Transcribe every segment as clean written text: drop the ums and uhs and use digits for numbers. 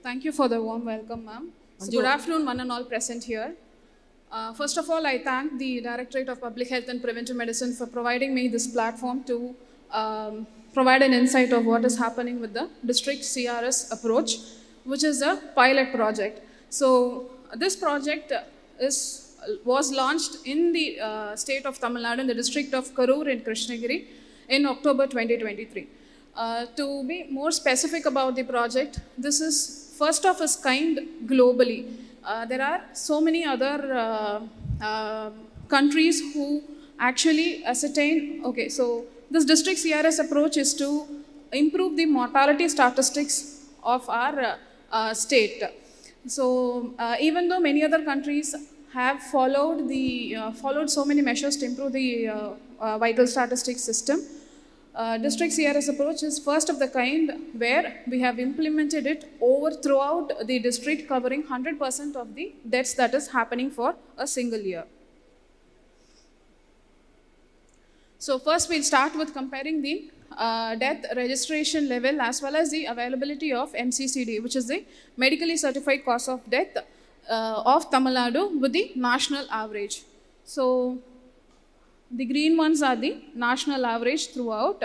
Thank you for the warm welcome, ma'am. So good afternoon, one and all present here. First of all, I thank the Directorate of Public Health and Preventive Medicine for providing me this platform to provide an insight of what is happening with the district CRS approach, which is a pilot project. So this project was launched in the state of Tamil Nadu, in the district of Karur in Krishnagiri in October 2023. To be more specific about the project, this is first of its kind globally. There are so many other countries who actually ascertain, okay, so this district CRS approach is to improve the mortality statistics of our state. So even though many other countries have followed so many measures to improve the vital statistics system, district CRS approach is first of the kind where we have implemented it throughout the district, covering 100% of the deaths that is happening for a single year. So first we'll start with comparing the death registration level as well as the availability of MCCD, which is the medically certified cause of death of Tamil Nadu, with the national average. So the green ones are the national average throughout,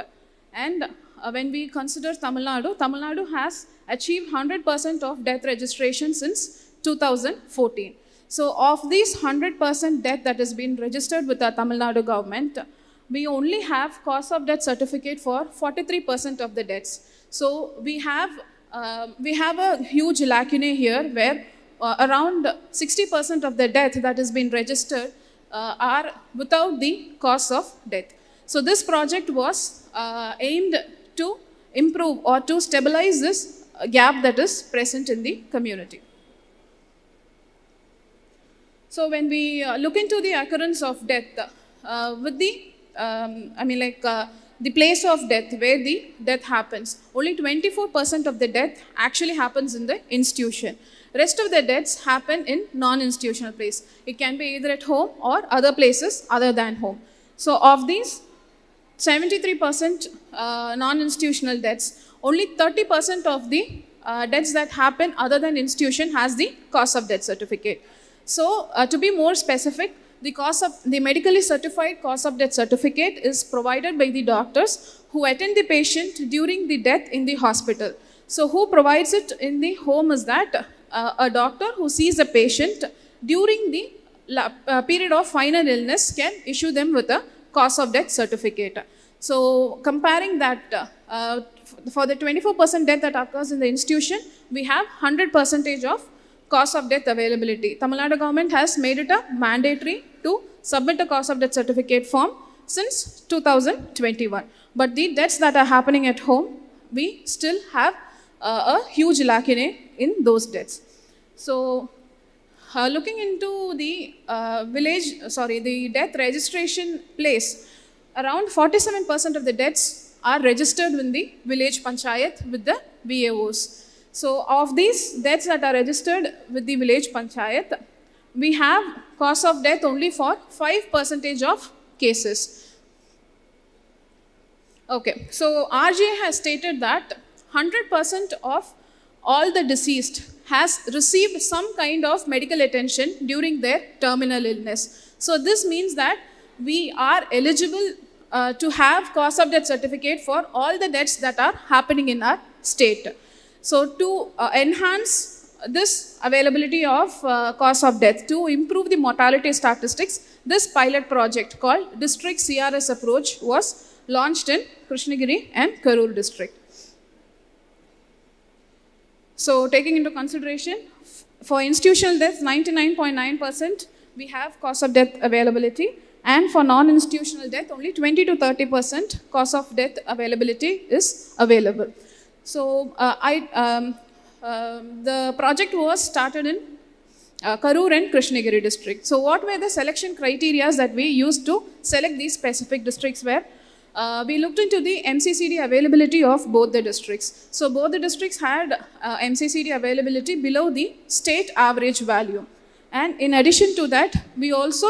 and when we consider Tamil Nadu has achieved 100% of death registration since 2014. So of these 100% death that has been registered with the Tamil Nadu government, we only have cause of death certificate for 43% of the deaths. So we have a huge lacunae here where around 60% of the death that has been registered are without the cause of death. So this project was aimed to improve or to stabilize this gap that is present in the community. So when we look into the occurrence of death, with the the place of death, where the death happens, only 24% of the death actually happens in the institution. Rest of the deaths happen in non-institutional place. It can be either at home or other places other than home. So of these 73% non-institutional deaths, only 30% of the deaths that happen other than institution has the cause of death certificate. So to be more specific, the medically certified cause of death certificate is provided by the doctors who attend the patient during the death in the hospital. So who provides it in the home is that a doctor who sees a patient during the period of final illness can issue them with a cause of death certificate. So comparing that, for the 24% death that occurs in the institution, we have 100% of cause of death availability. Tamil Nadu government has made it a mandatory to submit a cause of death certificate form since 2021. But the deaths that are happening at home, we still have a huge lacunae in those deaths. So looking into the the death registration place, around 47% of the deaths are registered in the village panchayat with the VAOs. So of these deaths that are registered with the village panchayat, we have cause of death only for 5% of cases. Okay, so RGA has stated that 100% of all the deceased has received some kind of medical attention during their terminal illness. So this means that we are eligible to have cause of death certificate for all the deaths that are happening in our state. So to enhance this availability of cause of death, to improve the mortality statistics, this pilot project called District CRS Approach was launched in Krishnagiri and Karur district. So taking into consideration, for institutional death, 99.9% we have cause of death availability, and for non-institutional death, only 20 to 30% cause of death availability is available. So the project was started in Karur and Krishnagiri district. So what were the selection criteria that we used to select these specific districts were? We looked into the MCCD availability of both the districts. So both the districts had MCCD availability below the state average value. And in addition to that, we also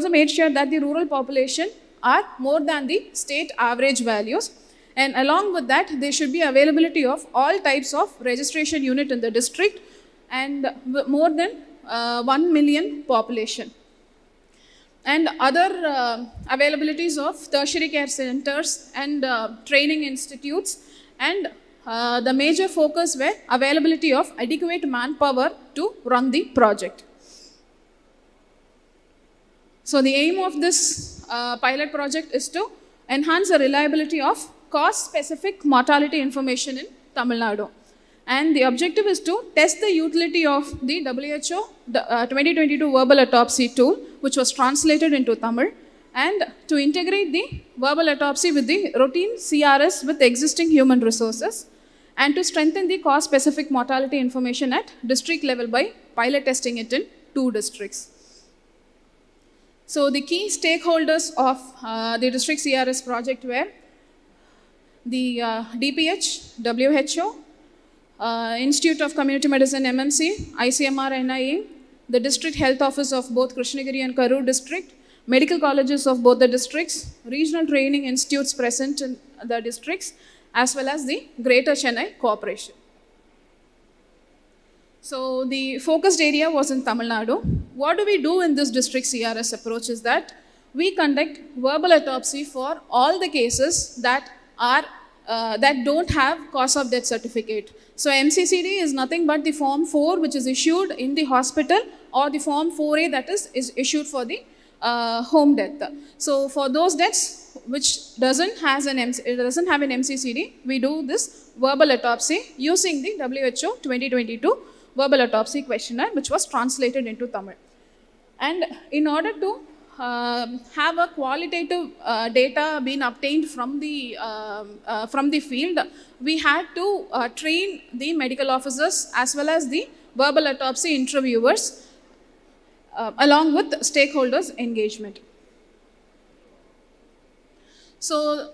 made sure that the rural population are more than the state average values. And along with that, there should be availability of all types of registration unit in the district and more than 1 million population. And other availabilities of tertiary care centers and training institutes, and the major focus were availability of adequate manpower to run the project. So the aim of this pilot project is to enhance the reliability of cause-specific mortality information in Tamil Nadu. And the objective is to test the utility of the WHO 2022 verbal autopsy tool, which was translated into Tamil, and to integrate the verbal autopsy with the routine CRS with existing human resources, and to strengthen the cause-specific mortality information at district level by pilot testing it in 2 districts. So the key stakeholders of the district CRS project were the DPH, WHO, Institute of Community Medicine MMC, ICMR NIA, the district health office of both Krishnagiri and Karur district, medical colleges of both the districts, regional training institutes present in the districts, as well as the Greater Chennai Corporation. So the focused area was in Tamil Nadu. What do we do in this district CRS approach is that we conduct verbal autopsy for all the cases that are that don't have cause of death certificate. So MCCD is nothing but the form 4 which is issued in the hospital, or the form 4A that is issued for the home death. So for those deaths which doesn't have an MCCD, we do this verbal autopsy using the WHO 2022 verbal autopsy questionnaire, which was translated into Tamil. And in order to have a qualitative data being obtained from the field, we had to train the medical officers as well as the verbal autopsy interviewers along with stakeholders engagement. So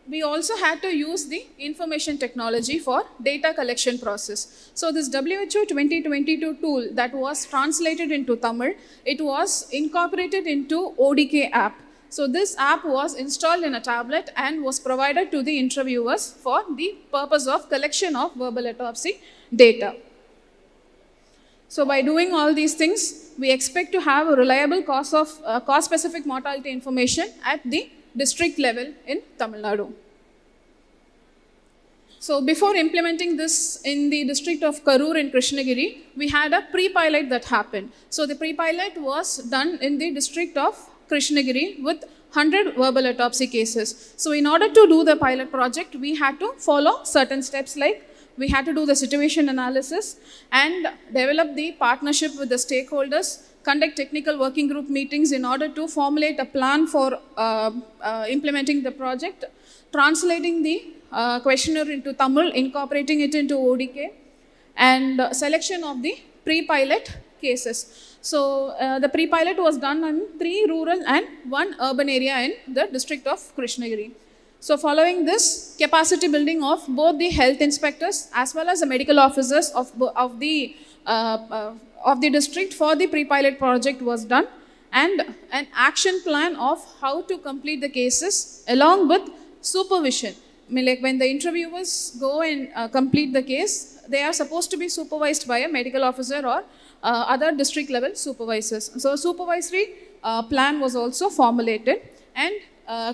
we also had to use the information technology for data collection process. So this WHO 2022 tool that was translated into Tamil, it was incorporated into ODK app. So this app was installed in a tablet and was provided to the interviewers for the purpose of collection of verbal autopsy data. So by doing all these things, we expect to have a reliable cause-specific mortality information at the district level in Tamil Nadu. So before implementing this in the district of Karur and Krishnagiri, we had a pre-pilot that happened. So the pre-pilot was done in the district of Krishnagiri with 100 verbal autopsy cases. So in order to do the pilot project, we had to follow certain steps, like we had to do the situation analysis and develop the partnership with the stakeholders, conduct technical working group meetings in order to formulate a plan for implementing the project, translating the questionnaire into Tamil, incorporating it into ODK, and selection of the pre-pilot cases. So the pre-pilot was done in 3 rural and 1 urban area in the district of Krishnagiri. So following this, capacity building of both the health inspectors as well as the medical officers of the district for the pre-pilot project was done, and an action plan of how to complete the cases along with supervision. I mean, like when the interviewers go and complete the case, they are supposed to be supervised by a medical officer or other district level supervisors. So a supervisory plan was also formulated, and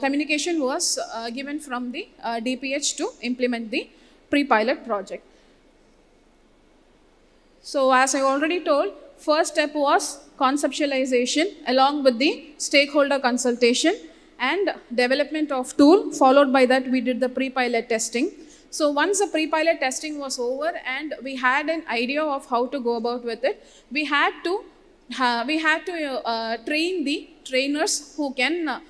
communication was given from the DPH to implement the pre-pilot project. So as I already told, first step was conceptualization along with the stakeholder consultation and development of tool. Followed by that, we did the pre-pilot testing. So once the pre-pilot testing was over and we had an idea of how to go about with it, we had to train the trainers who can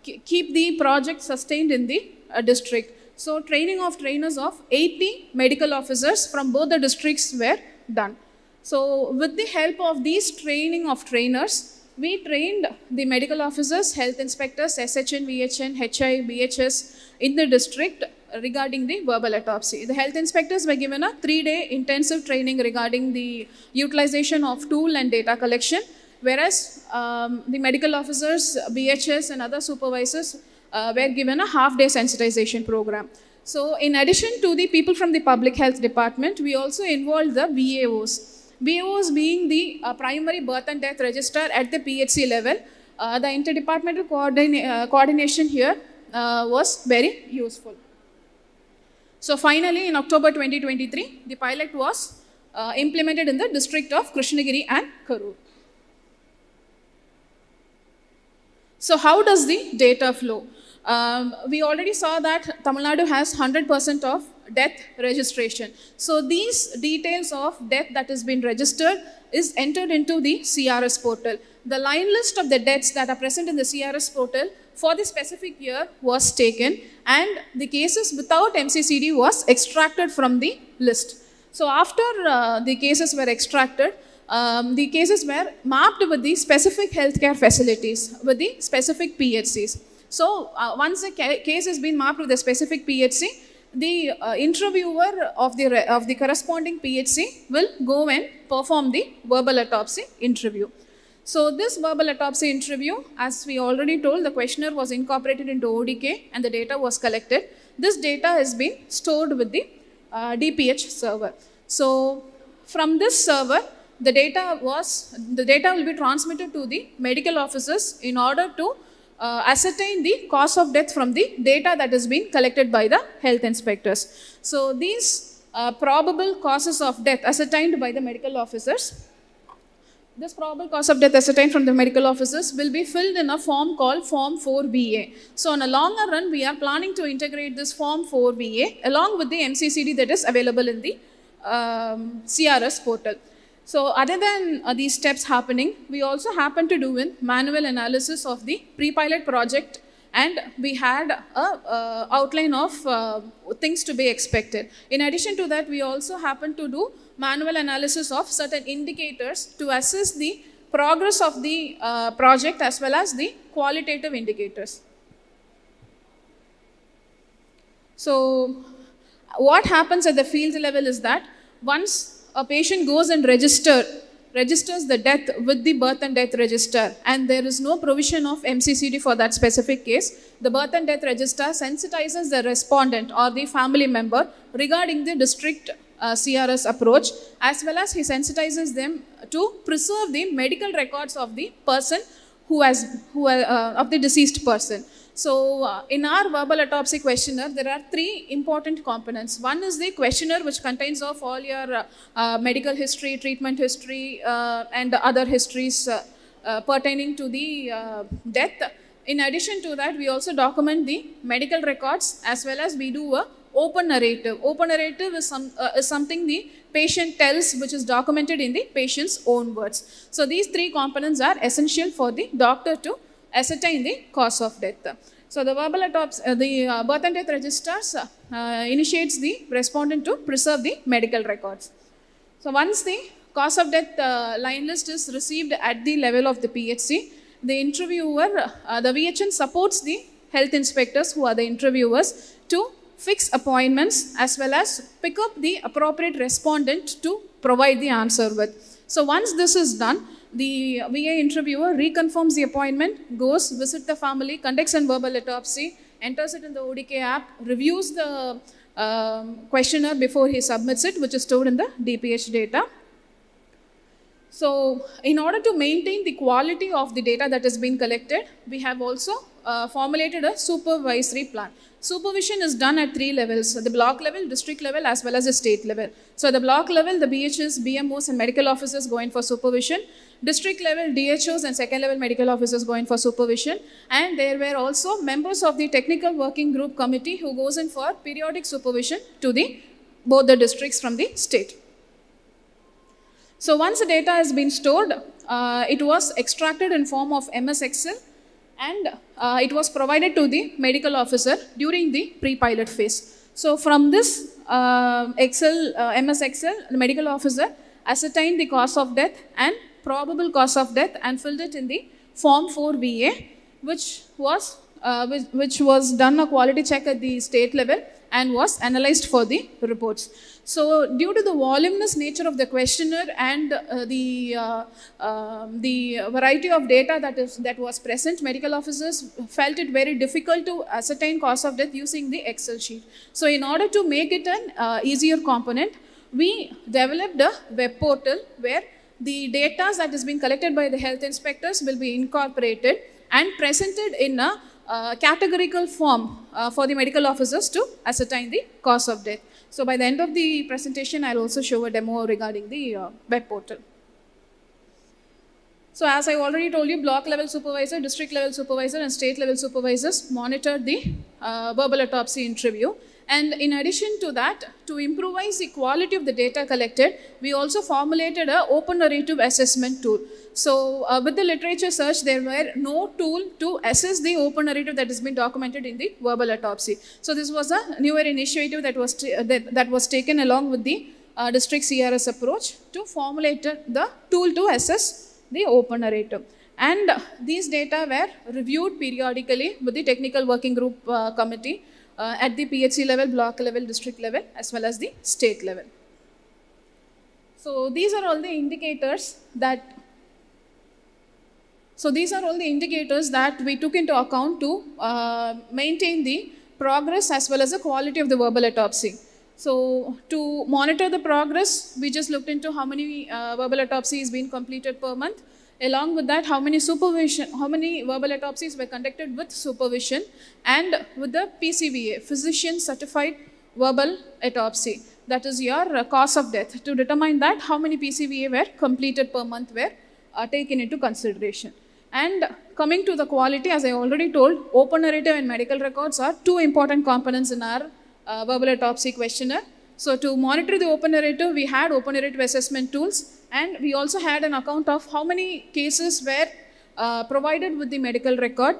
keep the project sustained in the district. So training of trainers of 80 medical officers from both the districts were done. So with the help of these training of trainers, we trained the medical officers, health inspectors, SHN, VHN, HI, BHS in the district regarding the verbal autopsy. The health inspectors were given a 3-day intensive training regarding the utilization of tool and data collection, whereas the medical officers, BHS and other supervisors were given a half-day sensitization program. So in addition to the people from the public health department, we also involved the BAOs. BAOs being the primary birth and death register at the PHC level. The interdepartmental coordination here was very useful. So finally, in October 2023, the pilot was implemented in the district of Krishnagiri and Karur. So how does the data flow? We already saw that Tamil Nadu has 100% of death registration. So these details of death that has been registered is entered into the CRS portal. The line list of the deaths that are present in the CRS portal for the specific year was taken, and the cases without MCCD was extracted from the list. So after the cases were extracted, the cases were mapped with the specific healthcare facilities, with the specific PHCs. So once the case has been mapped with a specific PHC, the interviewer of the corresponding PHC will go and perform the verbal autopsy interview. So this verbal autopsy interview, as we already told, the questionnaire was incorporated into ODK and the data was collected. This data has been stored with the DPH server. So from this server, the data will be transmitted to the medical officers in order to ascertain the cause of death from the data that has been collected by the health inspectors. So these probable causes of death ascertained by the medical officers, this probable cause of death ascertained from the medical officers will be filled in a form called Form 4VA. So on a longer run, we are planning to integrate this Form 4VA along with the MCCD that is available in the CRS portal. So other than these steps happening, we also happen to do in manual analysis of the pre-pilot project, and we had a outline of things to be expected. In addition to that, we also happen to do manual analysis of certain indicators to assess the progress of the project as well as the qualitative indicators. So what happens at the field level is that once a patient goes and registers the death with the birth and death register, and there is no provision of MCCD for that specific case, the birth and death register sensitizes the respondent or the family member regarding the district CRS approach, as well as he sensitizes them to preserve the medical records of the person of the deceased person. So in our verbal autopsy questionnaire, there are three important components. One is the questionnaire, which contains of all your medical history, treatment history, and other histories pertaining to the death. In addition to that, we also document the medical records as well as we do a open narrative. Open narrative is something the patient tells, which is documented in the patient's own words. So these three components are essential for the doctor to ascertain the cause of death. So the verbal autopsy, the birth and death registers initiates the respondent to preserve the medical records. So once the cause of death line list is received at the level of the PHC, the interviewer, the VHN supports the health inspectors, who are the interviewers, to fix appointments as well as pick up the appropriate respondent to provide the answer with. So once this is done, the VA interviewer reconfirms the appointment, goes, visit the family, conducts a verbal autopsy, enters it in the ODK app, reviews the questionnaire before he submits it, which is stored in the DPH data. So in order to maintain the quality of the data that has been collected, we have also formulated a supervisory plan. Supervision is done at three levels: the block level, district level, as well as the state level. So at the block level, the BHs, BMOs, and medical officers go in for supervision. District level, DHOs and second level medical officers go in for supervision. And there were also members of the technical working group committee who goes in for periodic supervision to both the districts from the state. So once the data has been stored, it was extracted in form of MS Excel, and it was provided to the medical officer during the pre-pilot phase. So from this MS Excel, the medical officer ascertained the cause of death and probable cause of death and filled it in the Form 4VA, which was done a quality check at the state level, and was analyzed for the reports. So due to the voluminous nature of the questionnaire and the variety of data that was present, medical officers felt it very difficult to ascertain cause of death using the Excel sheet. So in order to make it an easier component, we developed a web portal where the data that is being collected by the health inspectors will be incorporated and presented in a categorical form for the medical officers to ascertain the cause of death. So by the end of the presentation, I'll also show a demo regarding the web portal. So as I already told you, block level supervisor, district level supervisor, and state level supervisors monitored the verbal autopsy interview. And in addition to that, to improvise the quality of the data collected, we also formulated an open narrative assessment tool. So with the literature search, there were no tool to assess the open narrative that has been documented in the verbal autopsy. So this was a newer initiative that was taken along with the district CRS approach to formulate the tool to assess the open narrative. And these data were reviewed periodically with the technical working group committee at the PHC level, block level, district level, as well as the state level. So these are all the indicators that we took into account to maintain the progress as well as the quality of the verbal autopsy. So to monitor the progress, we just looked into how many verbal autopsies being completed per month. Along with that, how many verbal autopsies were conducted with supervision, and with the PCVA, physician certified verbal autopsy, that is your cause of death. To determine that, how many PCVA were completed per month were taken into consideration. And coming to the quality, as I already told, open narrative and medical records are two important components in our verbal autopsy questionnaire. So to monitor the open narrative, we had open narrative assessment tools, and we also had an account of how many cases were provided with the medical record.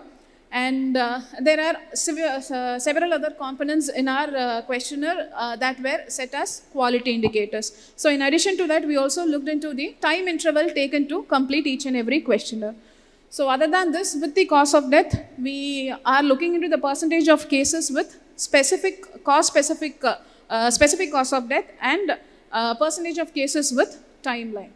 And there are several other components in our questionnaire that were set as quality indicators. So in addition to that, we also looked into the time interval taken to complete each and every questionnaire. So other than this, with the cause of death, we are looking into the percentage of cases with specific cause of death and percentage of cases with timeline.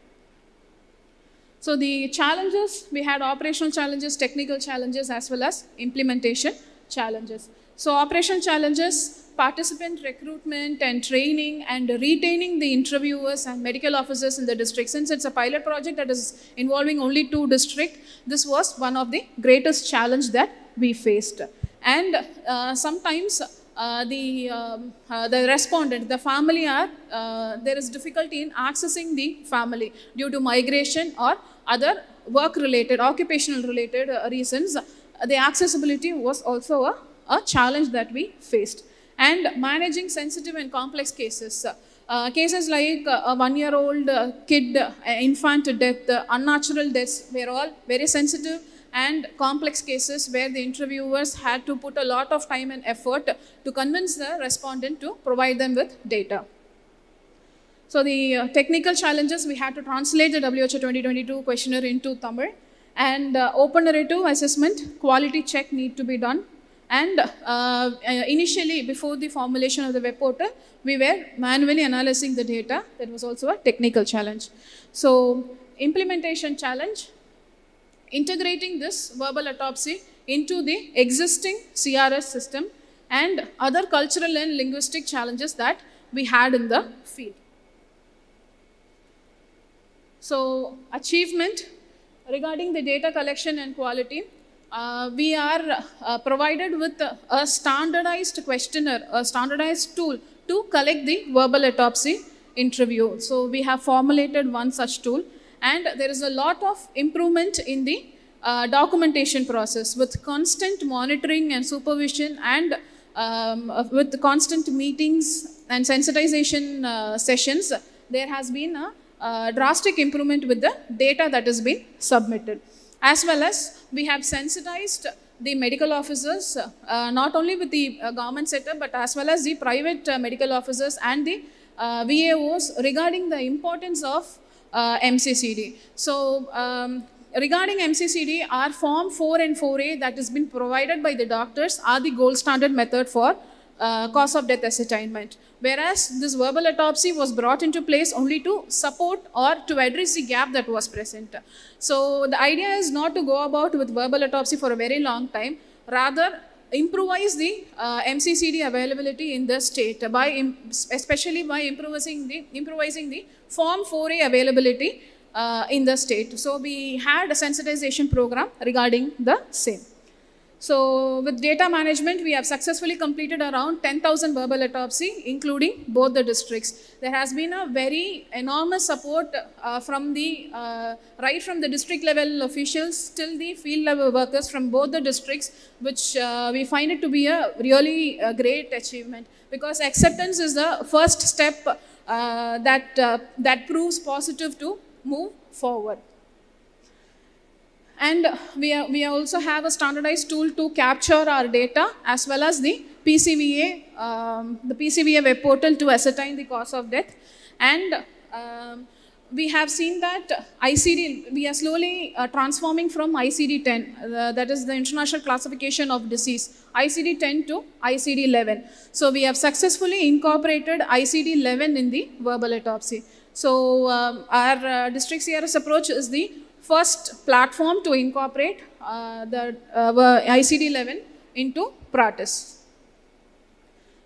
So the challenges, we had operational challenges, technical challenges, as well as implementation challenges. So operational challenges, participant recruitment and training and retaining the interviewers and medical officers in the district. Since it's a pilot project that is involving only 2 districts, this was one of the greatest challenge that we faced. And sometimes the respondent, the family there is difficulty in accessing the family due to migration or other work-related, occupational-related reasons. The accessibility was also a challenge that we faced. And managing sensitive and complex cases. Cases like a 1-year-old kid, infant death, unnatural deaths were all very sensitive and complex cases where the interviewers had to put a lot of time and effort to convince the respondent to provide them with data. So the technical challenges, we had to translate the WHO 2022 questionnaire into Tamil, and open narrative assessment, quality check need to be done. And initially, before the formulation of the web portal, we were manually analyzing the data. That was also a technical challenge. So implementation challenge, integrating this verbal autopsy into the existing CRS system, and other cultural and linguistic challenges that we had in the field. So achievement regarding the data collection and quality, we are provided with a standardized questionnaire, a standardized tool to collect the verbal autopsy interview. So we have formulated one such tool, and there is a lot of improvement in the documentation process with constant monitoring and supervision, and with constant meetings and sensitization sessions. There has been a drastic improvement with the data that has been submitted. As well as we have sensitized the medical officers, not only with the government setup, but as well as the private medical officers and the VAOs regarding the importance of MCCD. So regarding MCCD, our Form 4 and 4A that has been provided by the doctors are the gold standard method for cause of death ascertainment. Whereas this verbal autopsy was brought into place only to support or to address the gap that was present. So the idea is not to go about with verbal autopsy for a very long time, rather improvise the MCCD availability in the state especially by improvising the Form 4A availability in the state. So we had a sensitization program regarding the same. So with data management, we have successfully completed around 10,000 verbal autopsy, including both the districts. There has been a very enormous support from the, right from the district level officials till the field level workers from both the districts, which we find it to be a really great achievement, because acceptance is the first step that proves positive to move forward. And we also have a standardized tool to capture our data, as well as the PCVA web portal to ascertain the cause of death. And we have seen that ICD, we are slowly transforming from ICD-10, that is the International Classification of Disease, ICD-10 to ICD-11. So we have successfully incorporated ICD-11 in the verbal autopsy. So our district CRS approach is the first platform to incorporate the ICD-11 into PRATIS.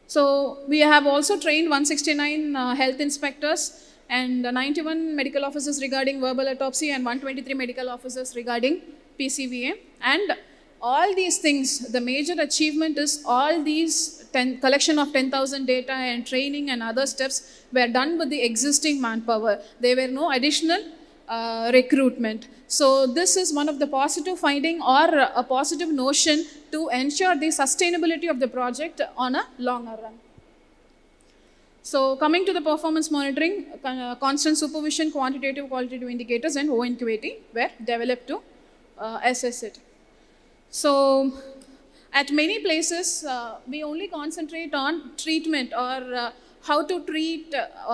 So we have also trained 169 health inspectors and 91 medical officers regarding verbal autopsy and 123 medical officers regarding PCVA. And all these things, the major achievement is all these collection of 10,000 data and training and other steps were done with the existing manpower. There were no additional recruitment. So this is one of the positive finding or a positive notion to ensure the sustainability of the project on a longer run. So coming to the performance monitoring, constant supervision, quantitative, qualitative indicators and ONQAT were developed to assess it. So at many places, we only concentrate on treatment or how to treat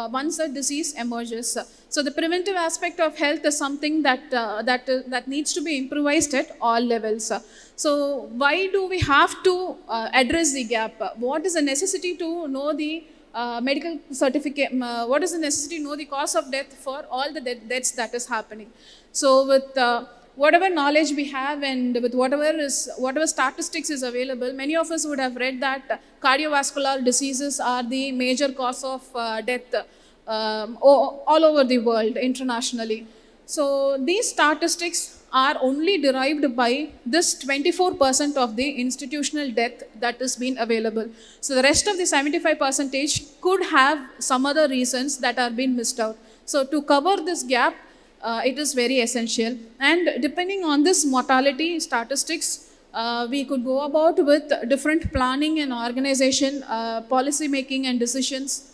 once a disease emerges. So the preventive aspect of health is something that needs to be improvised at all levels. So why do we have to address the gap? What is the necessity to know the medical certificate? What is the necessity to know the cause of death for all the deaths that is happening? So with whatever knowledge we have and with whatever statistics is available, many of us would have read that cardiovascular diseases are the major cause of death all over the world internationally. So these statistics are only derived by this 24% of the institutional death that is being available. So the rest of the 75% could have some other reasons that are being missed out. So to cover this gap, it is very essential. And depending on this mortality statistics, we could go about with different planning and organization, policy making and decisions.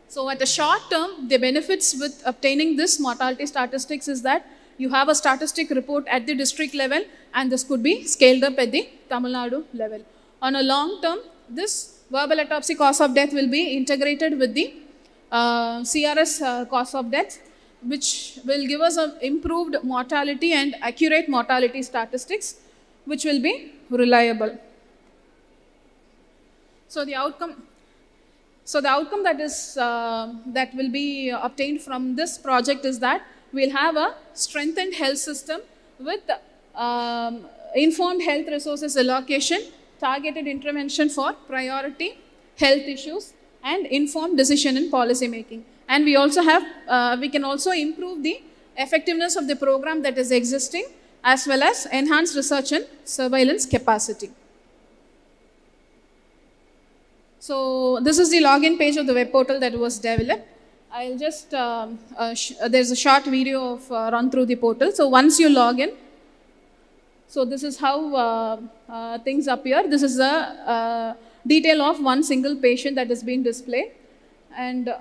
So at a short term, the benefits with obtaining this mortality statistics is that you have a statistic report at the district level, and this could be scaled up at the Tamil Nadu level. On a long term, this verbal autopsy cause of death will be integrated with the CRS cause of death, which will give us an improved mortality and accurate mortality statistics, which will be reliable. So the outcome that will be obtained from this project is that we'll have a strengthened health system with informed health resources allocation, targeted intervention for priority health issues, and informed decision in policy making. And we also have, we can also improve the effectiveness of the program that is existing, as well as enhance research and surveillance capacity. So this is the login page of the web portal that was developed. I'll just, there's a short video of run through the portal. So once you log in, so this is how things appear. This is a detail of one single patient that is being displayed. And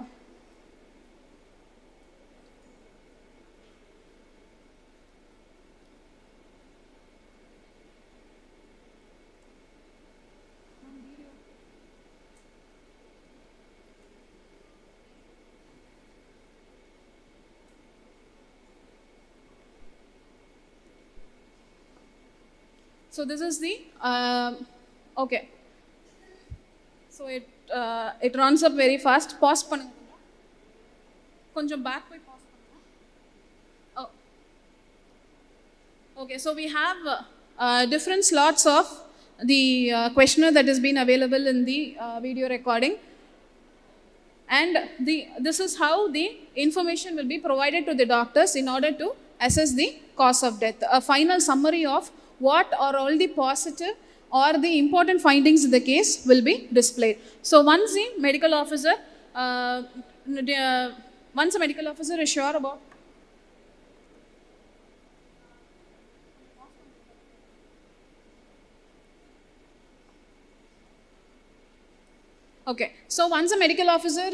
so this is the, okay. So it runs up very fast. Pause பண்ணுங்க. கொஞ்சம் back போய் pause பண்ணுங்க. Oh. Okay, so we have different slots of the questionnaire that has been available in the video recording. And this is how the information will be provided to the doctors in order to assess the cause of death. A final summary of what are all the positive or the important findings in the case will be displayed. So once a medical officer is sure about Okay, so once a medical officer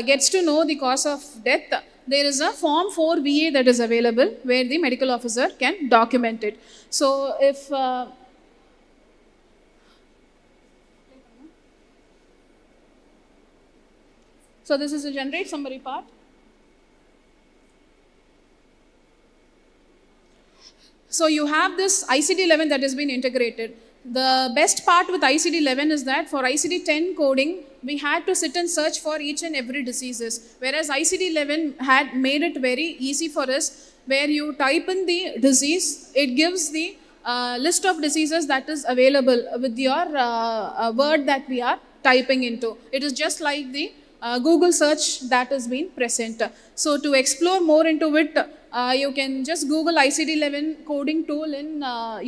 gets to know the cause of death, there is a Form 4VA that is available where the medical officer can document it. So if so this is a generate summary part. So you have this ICD-11 that has been integrated. The best part with ICD-11 is that for ICD-10 coding, we had to sit and search for each and every diseases, whereas ICD-11 had made it very easy for us, where you type in the disease, it gives the list of diseases that is available with your word that we are typing into. It is just like the Google search that has been present. So to explore more into it, you can just Google ICD-11 coding tool in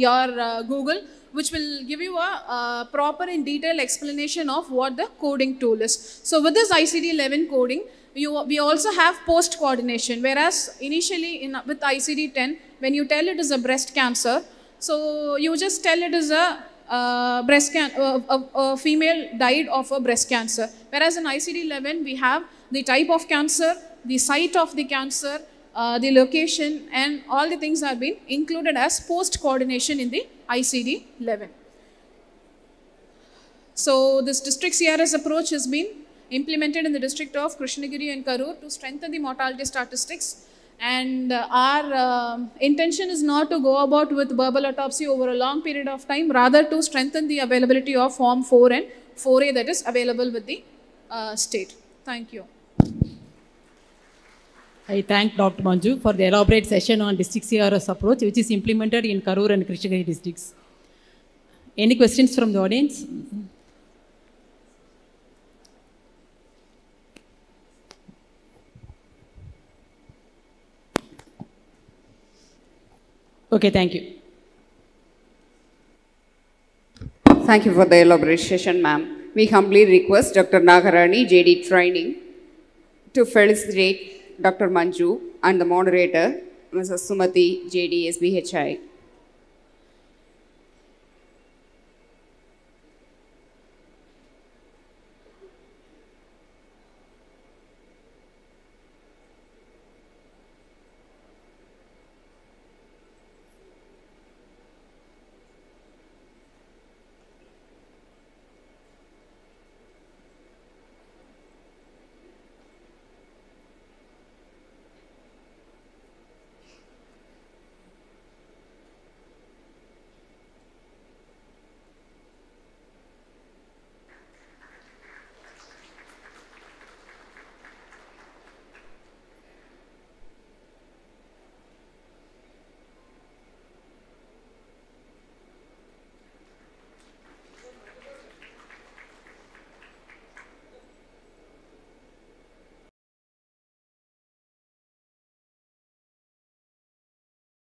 your Google, which will give you a proper and detailed explanation of what the coding tool is. So with this ICD-11 coding, we also have post coordination, whereas initially with ICD-10, when you tell it is a breast cancer, so you just tell it is a female died of a breast cancer. Whereas in ICD-11, we have the type of cancer, the site of the cancer, the location, and all the things are being included as post coordination in the ICD-11. So this district CRS approach has been implemented in the district of Krishnagiri and Karur to strengthen the mortality statistics. And our intention is not to go about with verbal autopsy over a long period of time, rather to strengthen the availability of Form 4 and 4A that is available with the state. Thank you. I thank Dr. Manju for the elaborate session on district CRS approach, which is implemented in Karur and Krishnagiri districts. Any questions from the audience? Okay, thank you. Thank you for the elaborate session, ma'am. We humbly request Dr. Nagarani, JD Training, to felicitate Dr. Manju and the moderator, Mrs. Sumati, JD SBHI.